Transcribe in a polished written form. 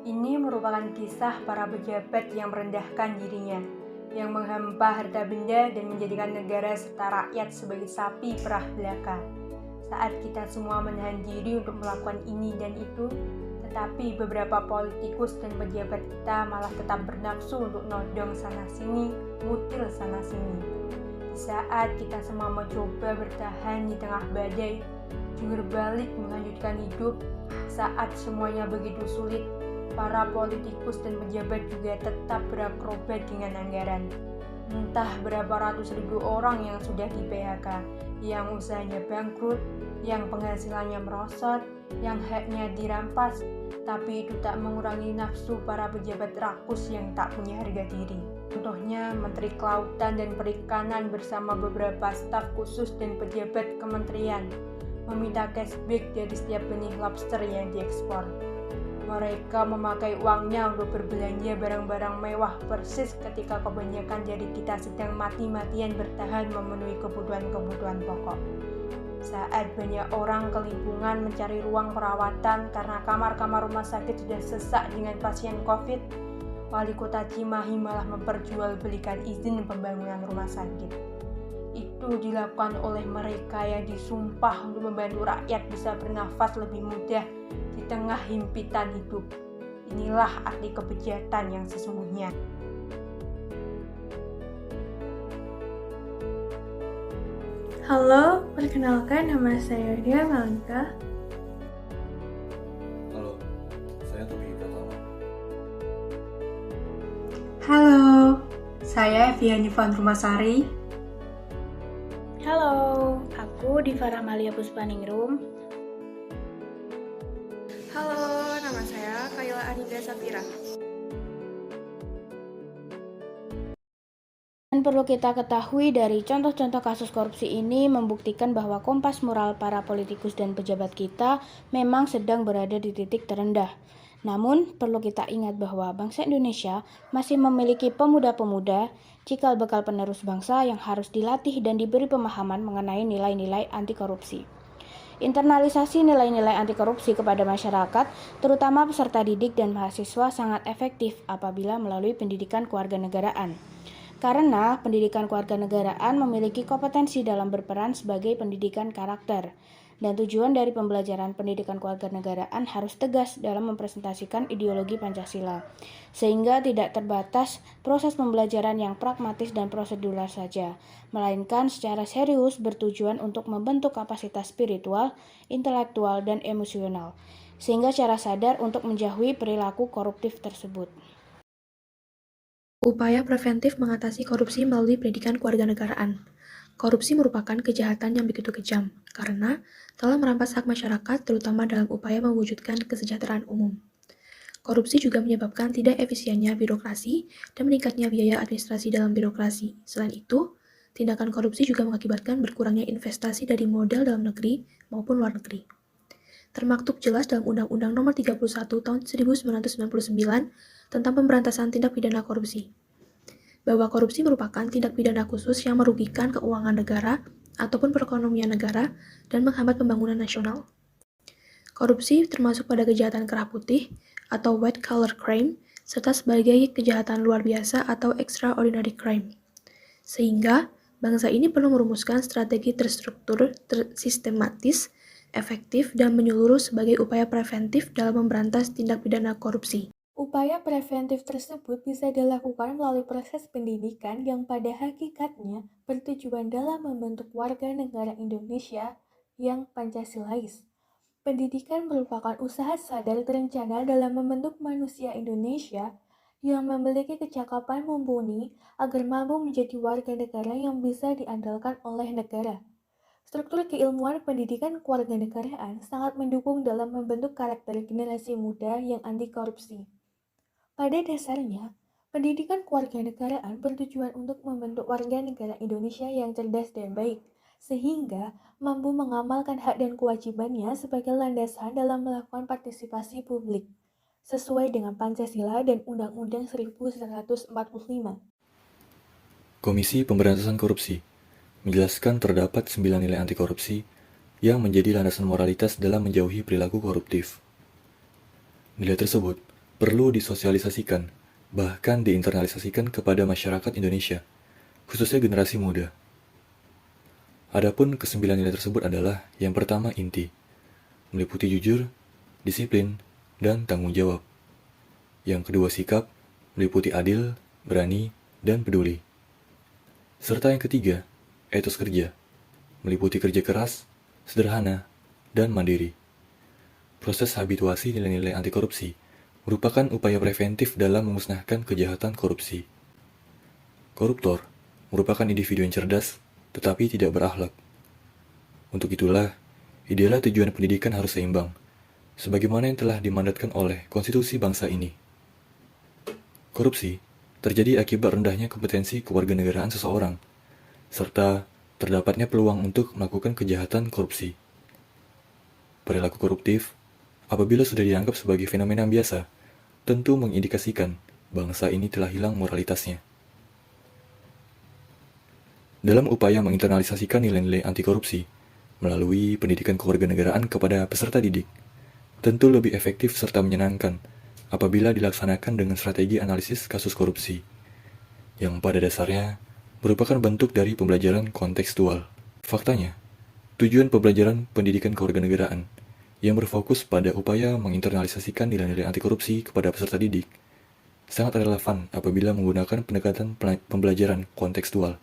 Ini merupakan kisah para pejabat yang merendahkan dirinya, yang menghamba harta benda dan menjadikan negara serta rakyat sebagai sapi perah belaka. Saat kita semua menahan diri untuk melakukan ini dan itu, tetapi beberapa politikus dan pejabat kita malah tetap bernafsu untuk nodong sana-sini, ngutil sana-sini. Di saat kita semua mencoba bertahan di tengah badai, jungkir balik melanjutkan hidup, saat semuanya begitu sulit, para politikus dan pejabat juga tetap berakrobat dengan anggaran. Entah berapa ratus ribu orang yang sudah di PHK, yang usahanya bangkrut, yang penghasilannya merosot, yang haknya dirampas, tapi itu tak mengurangi nafsu para pejabat rakus yang tak punya harga diri. Contohnya Menteri Kelautan dan Perikanan bersama beberapa staf khusus dan pejabat kementerian meminta cashback dari setiap benih lobster yang diekspor. Mereka memakai uangnya untuk berbelanja barang-barang mewah persis ketika kebanyakan dari kita sedang mati-matian bertahan memenuhi kebutuhan-kebutuhan pokok. Saat banyak orang kelimpungan mencari ruang perawatan karena kamar-kamar rumah sakit sudah sesak dengan pasien COVID, Wali Kota Cimahi malah memperjualbelikan izin pembangunan rumah sakit. Itu dilakukan oleh mereka yang disumpah untuk membantu rakyat bisa bernafas lebih mudah di tengah himpitan hidup. Inilah arti kebejatan yang sesungguhnya. Halo, perkenalkan nama saya Dia Malika. Halo, saya Tobi Pratama. Halo, saya Viani Van Rumasari. Halo, aku Diva Rahmalia Puspaningrum. Halo, nama saya Kayla Anida Safira. Dan perlu kita ketahui dari contoh-contoh kasus korupsi ini membuktikan bahwa kompas moral para politikus dan pejabat kita memang sedang berada di titik terendah. Namun, perlu kita ingat bahwa bangsa Indonesia masih memiliki pemuda-pemuda, cikal bakal penerus bangsa yang harus dilatih dan diberi pemahaman mengenai nilai-nilai anti korupsi. Internalisasi nilai-nilai anti korupsi kepada masyarakat, terutama peserta didik dan mahasiswa, sangat efektif apabila melalui pendidikan kewarganegaraan. Karena pendidikan kewarganegaraan memiliki kompetensi dalam berperan sebagai pendidikan karakter, dan tujuan dari pembelajaran pendidikan kewarganegaraan harus tegas dalam mempresentasikan ideologi Pancasila, sehingga tidak terbatas proses pembelajaran yang pragmatis dan prosedural saja, melainkan secara serius bertujuan untuk membentuk kapasitas spiritual, intelektual, dan emosional, sehingga secara sadar untuk menjauhi perilaku koruptif tersebut. Upaya preventif mengatasi korupsi melalui pendidikan kewarganegaraan. Korupsi merupakan kejahatan yang begitu kejam, karena telah merampas hak masyarakat terutama dalam upaya mewujudkan kesejahteraan umum. Korupsi juga menyebabkan tidak efisiennya birokrasi dan meningkatnya biaya administrasi dalam birokrasi. Selain itu, tindakan korupsi juga mengakibatkan berkurangnya investasi dari modal dalam negeri maupun luar negeri. Termaktub jelas dalam Undang-Undang Nomor 31 Tahun 1999 tentang pemberantasan tindak pidana korupsi, bahwa korupsi merupakan tindak pidana khusus yang merugikan keuangan negara ataupun perekonomian negara dan menghambat pembangunan nasional. Korupsi termasuk pada kejahatan kerah putih atau white collar crime, serta sebagai kejahatan luar biasa atau extraordinary crime. Sehingga, bangsa ini perlu merumuskan strategi terstruktur, sistematis, efektif, dan menyeluruh sebagai upaya preventif dalam memberantas tindak pidana korupsi. Upaya preventif tersebut bisa dilakukan melalui proses pendidikan yang pada hakikatnya bertujuan dalam membentuk warga negara Indonesia yang Pancasilais. Pendidikan merupakan usaha sadar terencana dalam membentuk manusia Indonesia yang memiliki kecakapan mumpuni agar mampu menjadi warga negara yang bisa diandalkan oleh negara. Struktur keilmuan pendidikan kewarganegaraan sangat mendukung dalam membentuk karakter generasi muda yang anti korupsi. Pada dasarnya, pendidikan kewarganegaraan bertujuan untuk membentuk warga negara Indonesia yang cerdas dan baik, sehingga mampu mengamalkan hak dan kewajibannya sebagai landasan dalam melakukan partisipasi publik, sesuai dengan Pancasila dan Undang-Undang 1945. Komisi Pemberantasan Korupsi menjelaskan terdapat 9 nilai anti korupsi yang menjadi landasan moralitas dalam menjauhi perilaku koruptif. Nilai tersebut perlu disosialisasikan, bahkan diinternalisasikan kepada masyarakat Indonesia, khususnya generasi muda. Adapun kesembilan nilai tersebut adalah yang pertama inti, meliputi jujur, disiplin, dan tanggung jawab. Yang kedua sikap, meliputi adil, berani, dan peduli. Serta yang ketiga, etos kerja, meliputi kerja keras, sederhana, dan mandiri. Proses habituasi nilai-nilai anti korupsi merupakan upaya preventif dalam memusnahkan kejahatan korupsi. Koruptor merupakan individu yang cerdas tetapi tidak berakhlak. Untuk itulah, idealnya tujuan pendidikan harus seimbang, sebagaimana yang telah dimandatkan oleh konstitusi bangsa ini. Korupsi terjadi akibat rendahnya kompetensi kewarganegaraan seseorang, serta terdapatnya peluang untuk melakukan kejahatan korupsi. Perilaku koruptif, apabila sudah dianggap sebagai fenomena biasa, tentu mengindikasikan bangsa ini telah hilang moralitasnya. Dalam upaya menginternalisasikan nilai-nilai anti korupsi melalui pendidikan kewarganegaraan kepada peserta didik, tentu lebih efektif serta menyenangkan apabila dilaksanakan dengan strategi analisis kasus korupsi, yang pada dasarnya merupakan bentuk dari pembelajaran kontekstual. Faktanya, tujuan pembelajaran pendidikan kewarganegaraan yang berfokus pada upaya menginternalisasikan nilai-nilai anti korupsi kepada peserta didik sangat relevan apabila menggunakan pendekatan pembelajaran kontekstual.